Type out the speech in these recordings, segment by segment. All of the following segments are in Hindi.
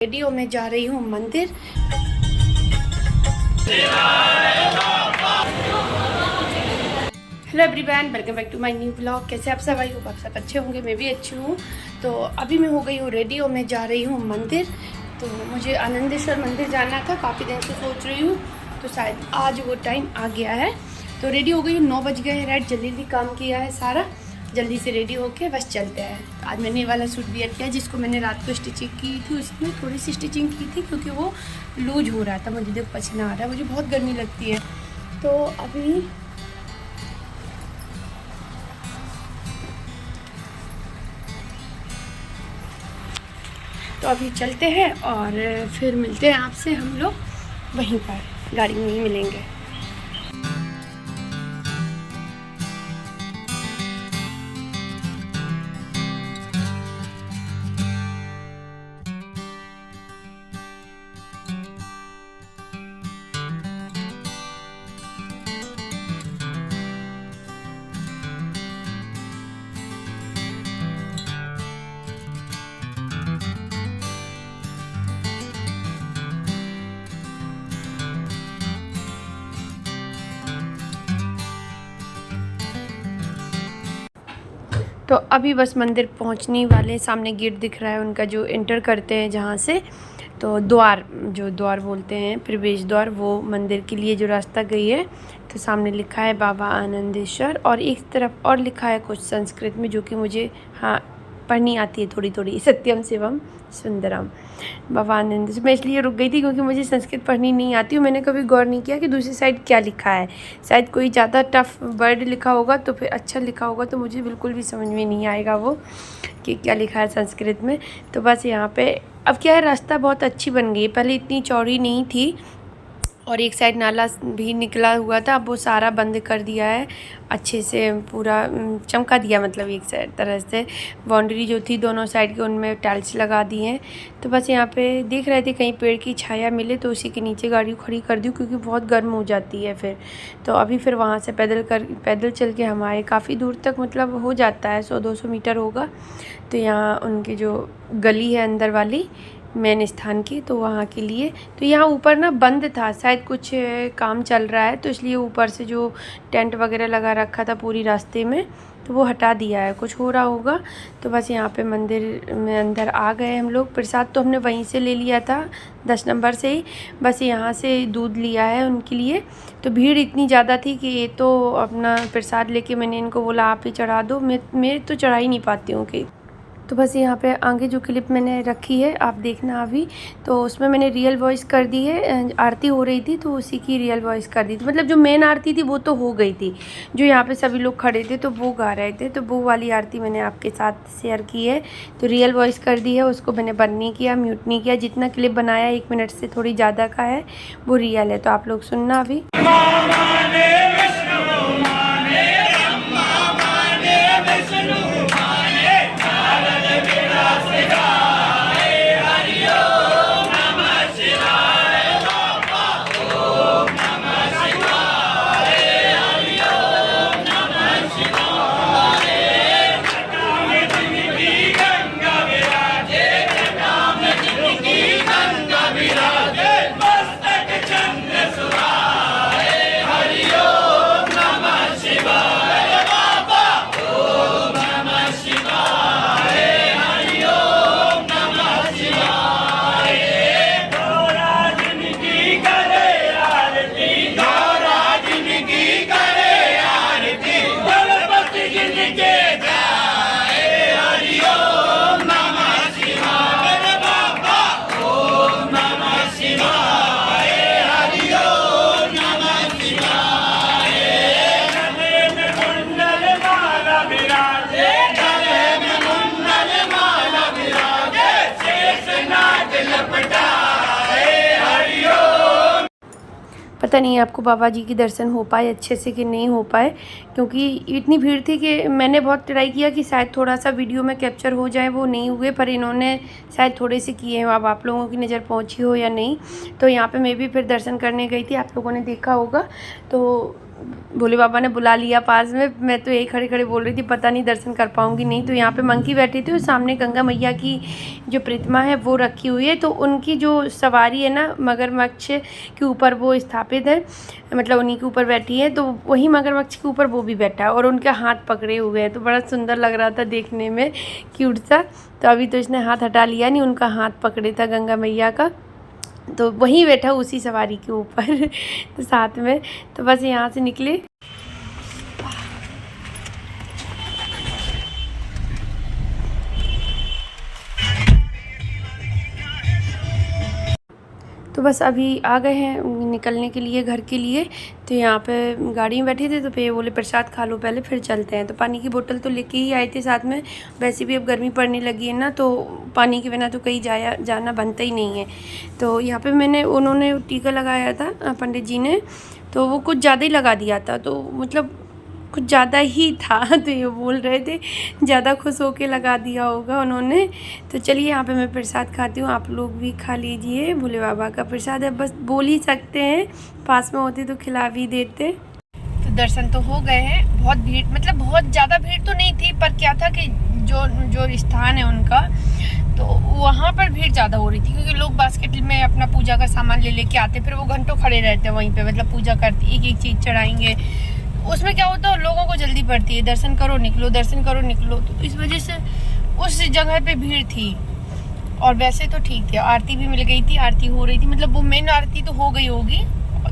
रेडियो में जा रही हूँ मंदिर। Hello everyone, welcome back to my new blog. कैसे आप सब? आई होप आप सब अच्छे होंगे, मैं भी अच्छी हूँ। तो अभी मैं हो गई हूँ रेडियो में जा रही हूँ मंदिर। तो मुझे आनंदेश्वर मंदिर जाना था, काफ़ी दिन से सोच रही हूँ, तो शायद आज वो टाइम आ गया है। तो रेडी हो गई हूँ, 9 बज गए हैं, राइट। जल्दी काम किया है सारा, जल्दी से रेडी होके बस चलते हैं। आज मैंने ये वाला सूट वियर किया जिसको मैंने रात को स्टिचिंग की थी, उसमें थोड़ी सी स्टिचिंग की थी क्योंकि वो लूज हो रहा था। मुझे देखो पसीना आ रहा है, मुझे बहुत गर्मी लगती है। तो अभी चलते हैं और फिर मिलते हैं आपसे हम लोग वहीं पर, गाड़ी में ही मिलेंगे। तो अभी बस मंदिर पहुंचने वाले, सामने गेट दिख रहा है उनका जो एंटर करते हैं जहां से, तो द्वार, जो द्वार बोलते हैं प्रवेश द्वार, वो मंदिर के लिए जो रास्ता गई है। तो सामने लिखा है बाबा आनंदेश्वर और एक तरफ और लिखा है कुछ संस्कृत में, जो कि मुझे पढ़नी आती है थोड़ी थोड़ी, सत्यम शिवम सुंदरम बाबा आनंदेश्वर। मैं इसलिए रुक गई थी क्योंकि मुझे संस्कृत पढ़नी नहीं आती और मैंने कभी गौर नहीं किया कि दूसरी साइड क्या लिखा है। शायद कोई ज़्यादा टफ वर्ड लिखा होगा तो फिर अच्छा लिखा होगा, तो मुझे बिल्कुल भी समझ में नहीं आएगा वो कि क्या लिखा है संस्कृत में। तो बस यहाँ पे अब क्या है, रास्ता बहुत अच्छी बन गई है, पहले इतनी चौड़ी नहीं थी और एक साइड नाला भी निकला हुआ था, अब वो सारा बंद कर दिया है, अच्छे से पूरा चमका दिया। मतलब एक साइड तरह से बाउंड्री जो थी दोनों साइड के, उनमें टाइल्स लगा दिए हैं। तो बस यहाँ पे देख रहे थे कहीं पेड़ की छाया मिले तो उसी के नीचे गाड़ी खड़ी कर दूँ, क्योंकि बहुत गर्म हो जाती है फिर। तो अभी फिर वहाँ से पैदल चल के हम आए, काफ़ी दूर तक, मतलब हो जाता है 100-200 मीटर होगा। तो यहाँ उनकी जो गली है अंदर वाली मेन स्थान की, तो वहाँ के लिए, तो यहाँ ऊपर ना बंद था, शायद कुछ काम चल रहा है, तो इसलिए ऊपर से जो टेंट वगैरह लगा रखा था पूरी रास्ते में, तो वो हटा दिया है, कुछ हो रहा होगा। तो बस यहाँ पे मंदिर में अंदर आ गए हम लोग। प्रसाद तो हमने वहीं से ले लिया था 10 नंबर से ही, बस यहाँ से दूध लिया है उनके लिए। तो भीड़ इतनी ज़्यादा थी कि ये तो अपना प्रसाद लेके मैंने इनको बोला आप ही चढ़ा दो, मैं तो चढ़ा ही नहीं पाती हूँ कि। तो बस यहाँ पे आगे जो क्लिप मैंने रखी है आप देखना अभी, तो उसमें मैंने रियल वॉइस कर दी है। आरती हो रही थी तो उसी की रियल वॉइस कर दी थी, मतलब जो मेन आरती थी वो तो हो गई थी, जो यहाँ पे सभी लोग खड़े थे तो वो गा रहे थे, तो वो वाली आरती मैंने आपके साथ शेयर की है। तो रियल वॉइस कर दी है, उसको मैंने बंद नहीं किया, म्यूट नहीं किया। जितना क्लिप बनाया 1 मिनट से थोड़ी ज़्यादा का है, वो रियल है। तो आप लोग सुनना अभी। पता नहीं आपको बाबा जी के दर्शन हो पाए अच्छे से कि नहीं हो पाए, क्योंकि इतनी भीड़ थी कि मैंने बहुत ट्राई किया कि शायद थोड़ा सा वीडियो में कैप्चर हो जाए, वो नहीं हुए, पर इन्होंने शायद थोड़े से किए हैं। अब आप लोगों की नज़र पहुंची हो या नहीं। तो यहाँ पे मैं भी फिर दर्शन करने गई थी, आप लोगों ने देखा होगा। तो भोले बाबा ने बुला लिया पास में। मैं तो यही खड़े खड़े बोल रही थी पता नहीं दर्शन कर पाऊँगी नहीं। तो यहाँ पे मंकी बैठी थी और सामने गंगा मैया की जो प्रतिमा है वो रखी हुई है। तो उनकी जो सवारी है ना मगरमच्छ के ऊपर वो स्थापित है, मतलब उन्हीं के ऊपर बैठी है। तो वही मगरमच्छ के ऊपर वो भी बैठा है और उनके हाथ पकड़े हुए हैं। तो बड़ा सुंदर लग रहा था देखने में, क्यूट सा। तो अभी तो इसने हाथ हटा लिया नहीं, उनका हाथ पकड़े था गंगा मैया का, तो वहीं बैठा उसी सवारी के ऊपर तो साथ में। तो बस यहाँ से निकले। तो बस अभी आ गए हैं निकलने के लिए घर के लिए। तो यहाँ पे गाड़ी में बैठे थे तो फिर बोले प्रसाद खा लो पहले फिर चलते हैं। तो पानी की बोतल तो लेके ही आए थे साथ में, वैसे भी अब गर्मी पड़ने लगी है ना, तो पानी के बिना तो कहीं जाना बनता ही नहीं है। तो यहाँ पे उन्होंने टीका लगाया था पंडित जी ने, तो वो कुछ ज़्यादा ही लगा दिया था, तो मतलब कुछ ज़्यादा ही था। तो ये बोल रहे थे ज़्यादा खुश होके लगा दिया होगा उन्होंने। तो चलिए यहाँ पे मैं प्रसाद खाती हूँ, आप लोग भी खा लीजिए। भोले बाबा का प्रसाद है, बस बोल ही सकते हैं, पास में होते तो खिला भी देते। तो दर्शन तो हो गए हैं। बहुत भीड़, मतलब बहुत ज़्यादा भीड़ तो नहीं थी, पर क्या था कि जो स्थान है उनका, तो वहाँ पर भीड़ ज़्यादा हो रही थी क्योंकि लोग बास्केट में अपना पूजा का सामान ले लेके आते, फिर वो घंटों खड़े रहते हैं वहीं पे, मतलब पूजा करते एक एक चीज़ चढ़ाएंगे। उसमें क्या होता है लोगों को जल्दी पड़ती है, दर्शन करो निकलो, दर्शन करो निकलो। तो इस वजह से उस जगह पे भीड़ थी। और वैसे तो ठीक थी, आरती भी मिल गई थी, आरती हो रही थी, मतलब वो मेन आरती तो हो गई होगी,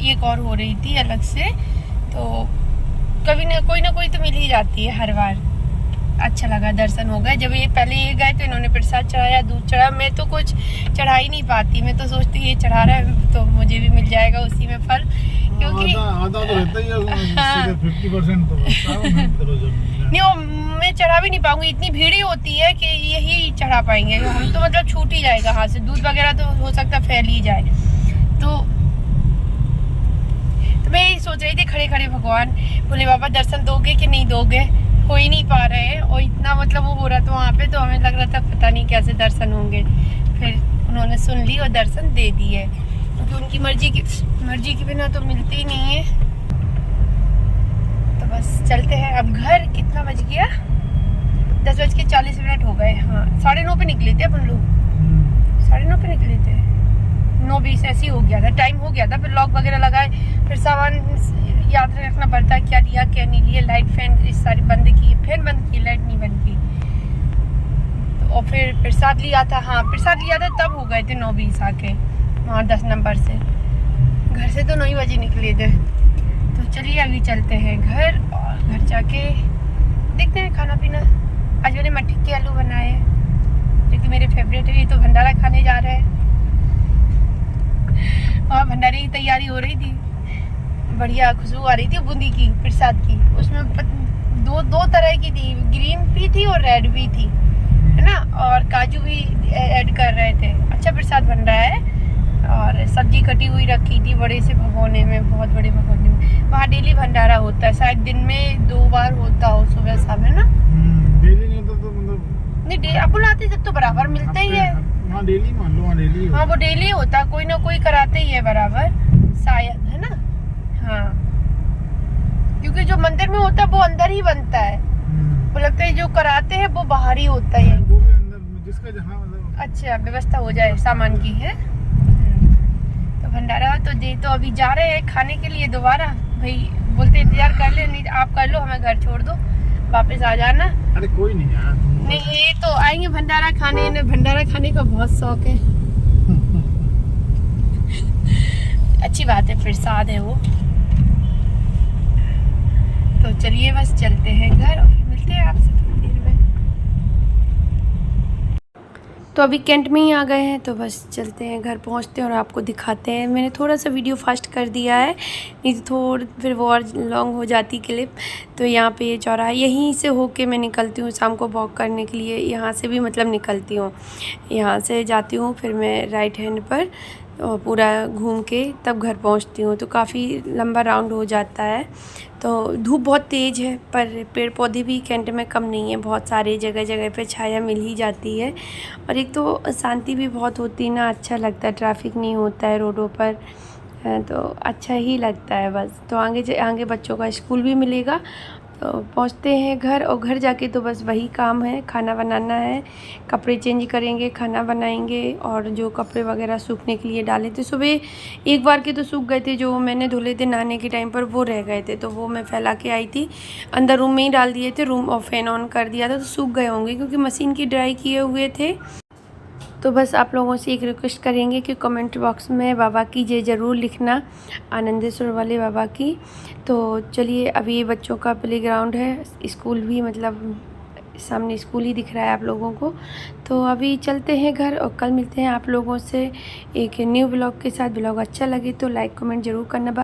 एक और हो रही थी अलग से। तो कभी ना कोई तो मिल ही जाती है हर बार। अच्छा लगा, दर्शन हो गए। जब ये पहले ये गए तो इन्होंने प्रसाद चढ़ाया, दूध चढ़ा। मैं तो कुछ चढ़ा ही नहीं पाती, मैं तो सोचती ये चढ़ा रहा है तो मुझे भी मिल जाएगा उसी में फल, क्योंकि आधा तो रहता ही है, 50% तो नहीं मैं चढ़ा भी नहीं पाऊंगी, इतनी भीड़ ही होती है कि यही चढ़ा पाएंगे हम तो, मतलब छूट ही जाएगा हाथ से। दूध वगैरह तो हो सकता फैल ही जाए। तो मैं यही सोच रही थी खड़े खड़े भगवान भोले बाबा दर्शन दोगे कि नहीं दोगे, हो ही नहीं पा रहे हैं। और इतना मतलब वो हो रहा था वहाँ पे, तो हमें लग रहा था पता नहीं कैसे दर्शन होंगे। फिर उन्होंने सुन ली और दर्शन दे दिए, क्योंकि उनकी मर्जी के बिना तो मिलते ही नहीं है। तो बस चलते हैं अब घर। कितना बज गया? 10:40 हो गए। हाँ 9:30 पे निकले थे अपन लोग, 9:30 पे निकले थे, 9:20 ऐसे ही हो गया था, टाइम हो गया था। फिर लॉक वगैरह लगाए, फिर सामान याद रखना पड़ता है क्या लिया क्या नहीं लिया। लाइट फैन इस सारी बंद की, फिर बंद की, लाइट नहीं बंद की। तो और फिर प्रसाद लिया था, हाँ प्रसाद लिया था तब हो गए थे 9:20 आके वहाँ 10 नंबर से। घर से तो 9 बजे निकले थे। तो चलिए अभी चलते हैं घर, और घर जाके देखते हैं खाना पीना। आज मैंने मट्टी के आलू बनाए जो कि मेरे फेवरेट है। ये तो भंडारा खाने जा रहे हैं और भंडारे की तैयारी हो रही थी, बढ़िया खुशबू आ रही थी बूंदी की, प्रसाद की। उसमें दो तरह की थी, ग्रीन भी थी और रेड भी थी, है ना, और काजू भी ऐड कर रहे थे। अच्छा प्रसाद बन रहा है। और सब्जी कटी हुई रखी थी बड़े से भगोने में, बहुत बड़े भगोने में। वहाँ डेली भंडारा होता है, शायद दिन में 2 बार होता हो, सुबह शाम, है ना। डेली नहीं होता तो मतलब नहीं अपन आते जब तो बराबर मिलता ही है। हाँ डेली मान लो, डेली। हाँ वो डेली होता है, कोई ना कोई कराते ही है बराबर शायद, है ना। हाँ क्योंकि जो मंदिर में होता है वो अंदर ही बनता है, वो लगता है जो कराते हैं वो बाहर ही होता है, वो भी अंदर जिसका जहाँ मतलब अच्छा व्यवस्था हो जाए सामान की, है। तो भंडारा तो दे, तो अभी जा रहे हैं खाने के लिए दोबारा। भाई बोलते इंतजार कर ले, नहीं आप कर लो, हमें घर छोड़ दो, वापस आ जाना। अरे कोई नहीं यार, नहीं ये तो आएंगे भंडारा खाने, इन्हें भंडारा खाने का बहुत शौक है। अच्छी बात है, प्रसाद है वो। तो चलिए बस चलते हैं घर और फिर मिलते हैं आपसे थोड़ी देर में। तो अभी कैंट में ही आ गए हैं, तो बस चलते हैं घर, पहुंचते हैं और आपको दिखाते हैं। मैंने थोड़ा सा वीडियो फास्ट कर दिया है, नहीं तो फिर वो और लॉन्ग हो जाती क्लिप। तो यहाँ पे ये चौराहा, यहीं से होके मैं निकलती हूँ शाम को वॉक करने के लिए। यहाँ से भी मतलब निकलती हूँ, यहाँ से जाती हूँ, फिर मैं राइट हैंड पर और पूरा घूम के तब घर पहुंचती हूँ। तो काफ़ी लंबा राउंड हो जाता है। तो धूप बहुत तेज़ है, पर पेड़ पौधे भी कैंट में कम नहीं है, बहुत सारे जगह जगह पे छाया मिल ही जाती है। और एक तो शांति भी बहुत होती है ना, अच्छा लगता है, ट्रैफिक नहीं होता है रोडों पर, तो अच्छा ही लगता है बस। तो आगे बच्चों का स्कूल भी मिलेगा। तो पहुंचते हैं घर, और घर जाके तो बस वही काम है, खाना बनाना है, कपड़े चेंज करेंगे, खाना बनाएंगे, और जो कपड़े वगैरह सूखने के लिए डाले थे सुबह एक बार के तो सूख गए थे, जो मैंने धुले थे नहाने के टाइम पर वो रह गए थे, तो वो मैं फैला के आई थी, अंदर रूम में ही डाल दिए थे, रूम और फैन ऑन कर दिया था, तो सूख गए होंगे क्योंकि मशीन की ड्राई किए हुए थे। तो बस आप लोगों से एक रिक्वेस्ट करेंगे कि कमेंट बॉक्स में बाबा की जय ज़रूर लिखना, आनंदेश्वर वाले बाबा की। तो चलिए, अभी बच्चों का प्लेग्राउंड है, स्कूल भी मतलब सामने स्कूल ही दिख रहा है आप लोगों को। तो अभी चलते हैं घर, और कल मिलते हैं आप लोगों से एक न्यू ब्लॉग के साथ। ब्लॉग अच्छा लगे तो लाइक कमेंट ज़रूर करना।